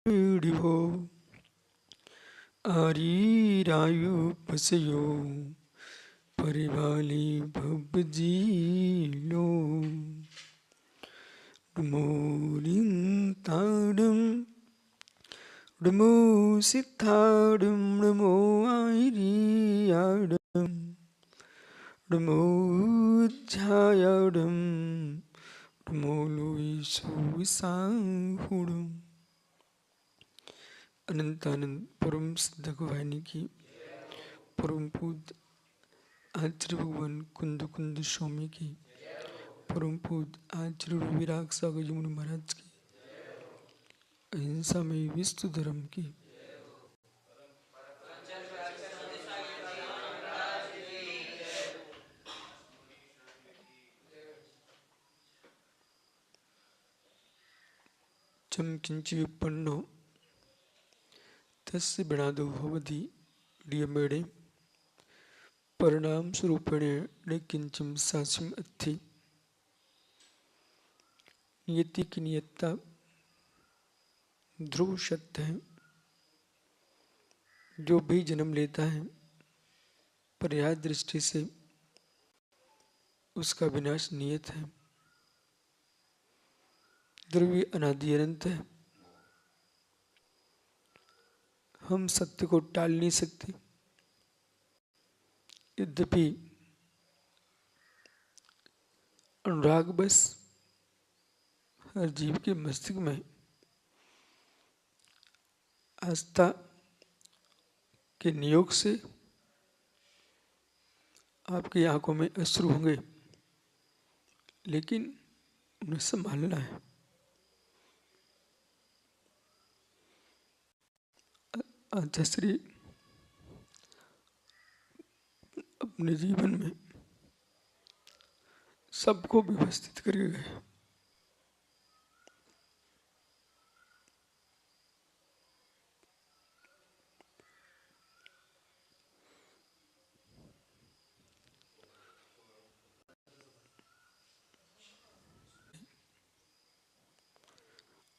Video आरीरायु पसयो परिवाली भवजीलो डमोलिंताडम डमो सिताडम डमो आईरियाडम डमो झायाडम डमो लुईसु विसाहुडम। Anantanand परम सिद्ध गुवानी की परम पूज्य आचार्य भगवान कुंद कुंद स्वामी की परम पूज्य आचार्य विराग सागर जी मुनि महाराज की अहिंसा में विश्व धर्म की चम किंची विपन्नो तस्य बिणादो भवति डियमेडे परिणाम स्वरूपेण किंचिम सासिम अत्थि। नियति की नियतता ध्रुव सत्य है। जो भी जन्म लेता है पर्याय दृष्टि से उसका विनाश नियत है। ध्रुवी अनादि अनंत है। हम सत्य को टाल नहीं सकते। यद्यपि अनुराग बस हर जीव के मस्तिष्क में आस्था के नियोग से आपकी आंखों में अश्रु होंगे, लेकिन उन्हें संभालना है। आचार्य अपने जीवन में सबको व्यवस्थित करके गए।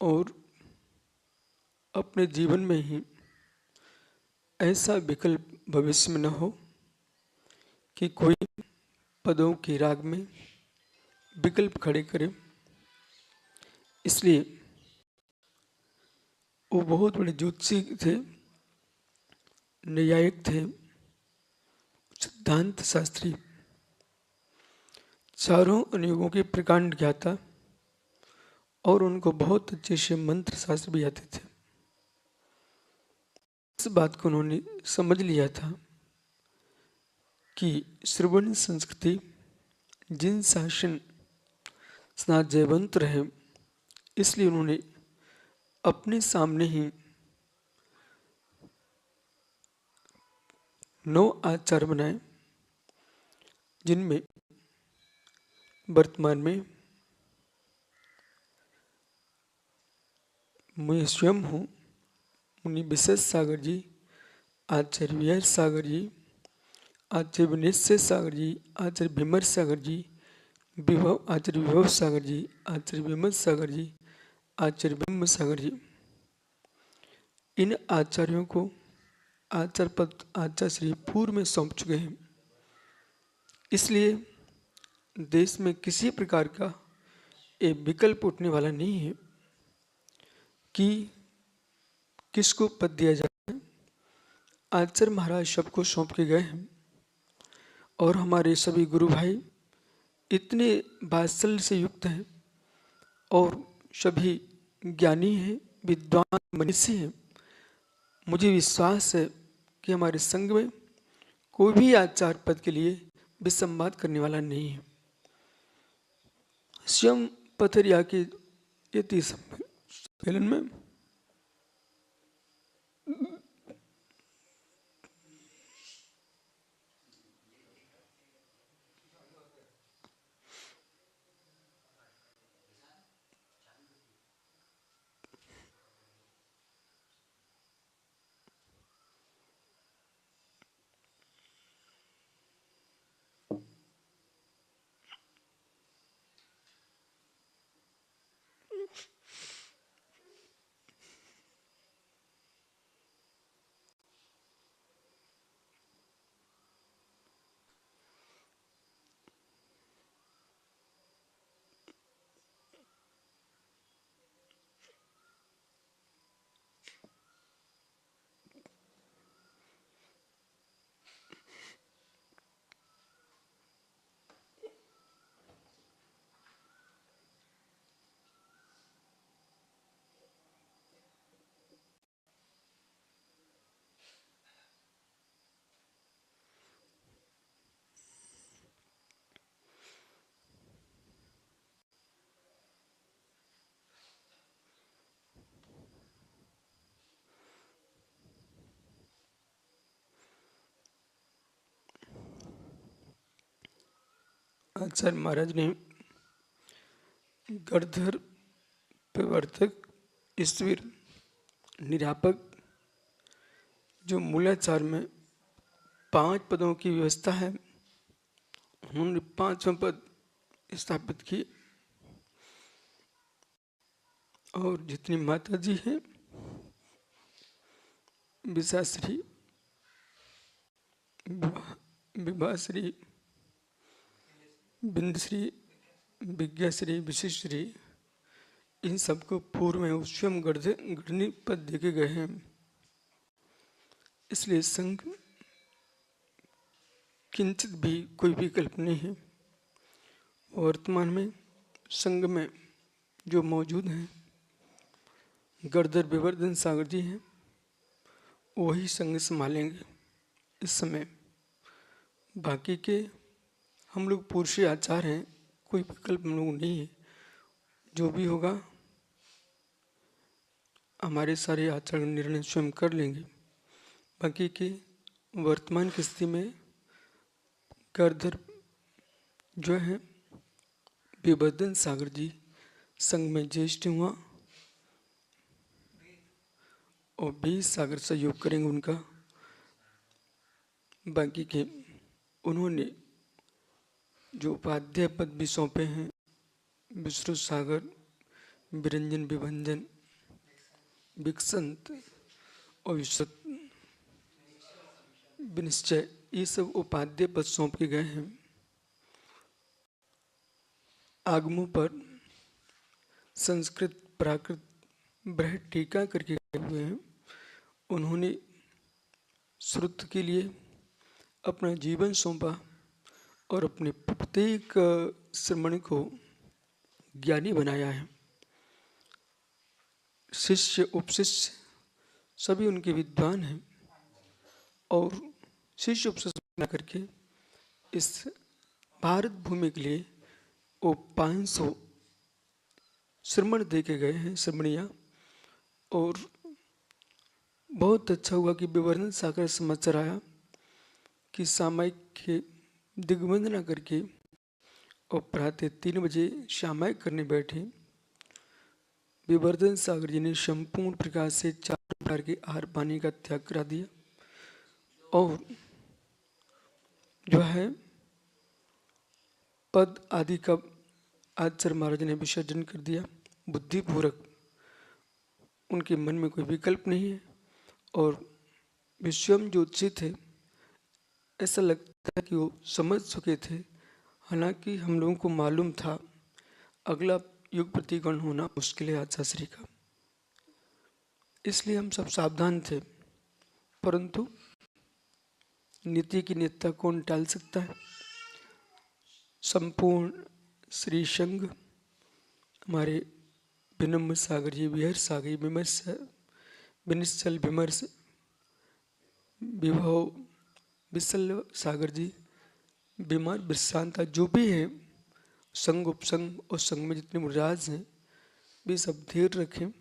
और अपने जीवन में ही ऐसा विकल्प भविष्य में न हो कि कोई पदों के राग में विकल्प खड़े करे। इसलिए वो बहुत बड़े ज्योतिषी थे, न्यायिक थे, सिद्धांत शास्त्री, चारों अनुयोगों के प्रकांड ज्ञाता और उनको बहुत अच्छे से मंत्र शास्त्र भी आते थे। इस बात को उन्होंने समझ लिया था कि श्रवण संस्कृति जिन शासन स्नात जयवंत रहे, इसलिए उन्होंने अपने सामने ही 9 आचार बनाए, जिनमें वर्तमान में मैं स्वयं हूँ, मुनि विशेष सागर जी, आचार्य विहार सागर जी, आचार्य विनिश्चय सागर जी, आचार्य विमर सागर जी, विभव आचार्य विभव सागर जी, आचार्य विमल सागर जी, आचार्य ब्रह्म सागर जी। इन आचार्यों को आचार्य पद आचार्य श्री पूर्व में सौंप चुके हैं। इसलिए देश में किसी प्रकार का एक विकल्प उठने वाला नहीं है कि किसको पद दिया जाए। आचार्य महाराज सबको सौंप के गए हैं और हमारे सभी गुरु भाई इतने वात्सल्य से युक्त हैं और सभी ज्ञानी हैं, विद्वान मनीषी हैं। मुझे विश्वास है कि हमारे संघ में कोई भी आचार्य पद के लिए विसंवाद करने वाला नहीं है। स्वयं पथरिया के यति सम्मेलन में आचार्य महाराज ने गणधर, प्रवर्तक, ईश्वर, निरापक, जो मूलाचार में 5 पदों की व्यवस्था है, उन्होंने 5वां पद स्थापित किए। और जितनी माता जी हैं, विशाश्री, विभाश्री, बिंदश्री, विज्ञाश्री, विशिष्टश्री, इन सबको पूर्व में स्वयं गणनी पद देखे गए हैं। इसलिए संघ किंचित भी कोई विकल्प नहीं है। वर्तमान में संघ में जो मौजूद हैं, गणधर विवर्धन सागर जी हैं, वही संघ संभालेंगे इस समय। बाकी के हम लोग पुरुषी आचार हैं, कोई विकल्प हम लोग नहीं है। जो भी होगा हमारे सारे आचरण निर्णय स्वयं कर लेंगे। बाकी के वर्तमान की स्थिति में गणधर जो है विवर्धन सागर जी संघ में ज्येष्ठ हुआ और 20 सागर सहयोग करेंगे उनका। बाकी के उन्होंने जो उपाध्याय पद भी सौंपे हैं, विश्रुत सागर, विरंजन, विभंजन, विकसंत और विश्रुत, विनिश्चय, ये सब उपाध्याय पद सौंप के गए हैं। आगमों पर संस्कृत, प्राकृत, बृहद टीका करके गए हुए हैं। उन्होंने श्रुत के लिए अपना जीवन सौंपा और अपने प्रत्येक श्रमण को ज्ञानी बनाया है। शिष्य, उपशिष्य सभी उनके विद्वान हैं और शिष्य उपशिष्य बना करके इस भारत भूमि के लिए वो 500 श्रमण दे के गए हैं, श्रमणियाँ। और बहुत अच्छा हुआ कि विवर्धन सागर समाचार आया कि सामायिक के दिग्वंदना करके और प्रातः 3 बजे सामायिक करने बैठे। विवर्धन सागर जी ने संपूर्ण प्रकार से 4 प्रकार के आहार पानी का त्याग करा दिया और जो है पद आदि का आचार्य महाराज ने विसर्जन कर दिया। बुद्धिपूर्वक उनके मन में कोई विकल्प नहीं है और विश्वम जो चित है, ऐसा लगता है कि वो समझ चुके थे। हालांकि हम लोगों को मालूम था अगला युग प्रतिगण होना मुश्किल है आचार्य का, इसलिए हम सब सावधान थे। परंतु नीति की नियतता कौन टाल सकता है। संपूर्ण श्री संघ हमारे विनम्र सागर जी, विहर सागर, विमर्श, विनिश्चल, विमर्श, विभव, विशल सागर जी, बीमार, विश्रांता, जो भी हैं संघ, उपसंघ और संघ में जितने मुराज हैं वे सब धीर रखें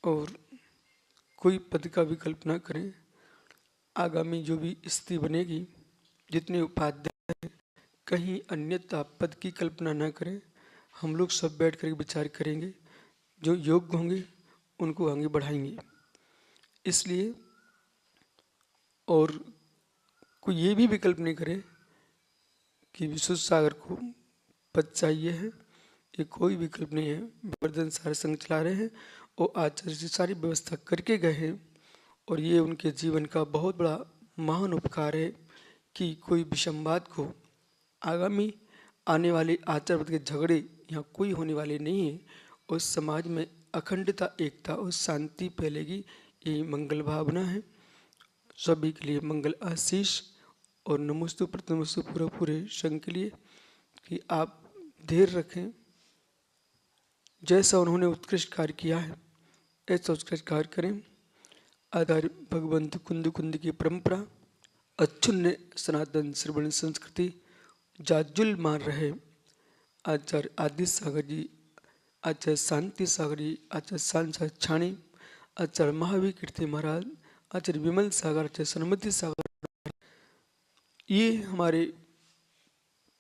और कोई पद का विकल्प ना करें। आगामी जो भी स्थिति बनेगी, जितने उपाध्याय हैं, कहीं अन्यथा पद की कल्पना ना करें। हम लोग सब बैठ कर विचार करेंगे, जो योग्य होंगे उनको आगे बढ़ाएंगे। इसलिए और कोई ये भी विकल्प नहीं करे कि विश्रुत सागर को पद चाहिए है, ये कोई विकल्प नहीं है। विवर्धन सारे संघ चला रहे हैं और आचार्य जी सारी व्यवस्था करके गए हैं और ये उनके जीवन का बहुत बड़ा महान उपकार है कि कोई विसंवाद को, आगामी आने वाले आचार्य के झगड़े यहाँ कोई होने वाले नहीं है और समाज में अखंडता, एकता और शांति फैलेगी। यही मंगल भावना है। सभी के लिए मंगल आशीष और नमोस्तु प्रतमस्तु पूरे संघ के लिए कि आप धैर्य रखें। जैसा उन्होंने उत्कृष्ट कार्य किया है ऐसा उत्कृष्ट कार्य करें। आधार भगवंत कुंद की परंपरा, अच्छुन्य सनातन श्रवण संस्कृति जाजुल मार रहे आचार्य आदि सागर जी, आचार्य शांति सागर जी, आचार्य सांसा छाणी, आचार्य महावीर कीर्ति महाराज, आचार्य विमल सागर, आचार्य सन्मति सागर, ये हमारे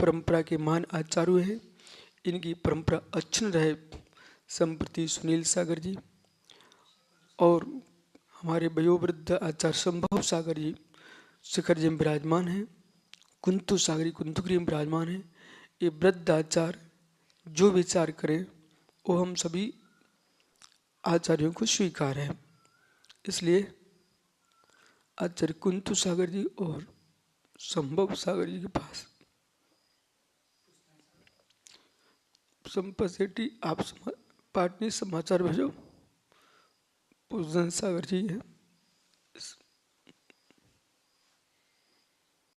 परंपरा के महान आचार्य हैं, इनकी परंपरा अच्छी रहे। संप्रति सुनील सागर जी और हमारे वयोवृद्ध आचार्य संभव सागर जी शिखर जी में विराजमान हैं। कुंतु सागरी कुंतुगिरी में विराजमान हैं। ये वृद्ध आचार्य जो विचार करें वो हम सभी आचार्यों को स्वीकार है। इसलिए आचार्य कुंतु सागर जी और संभव सागर जी के पास संपत सेठी आप पाटनी समाचार भेजो। पूजन सागर जी है।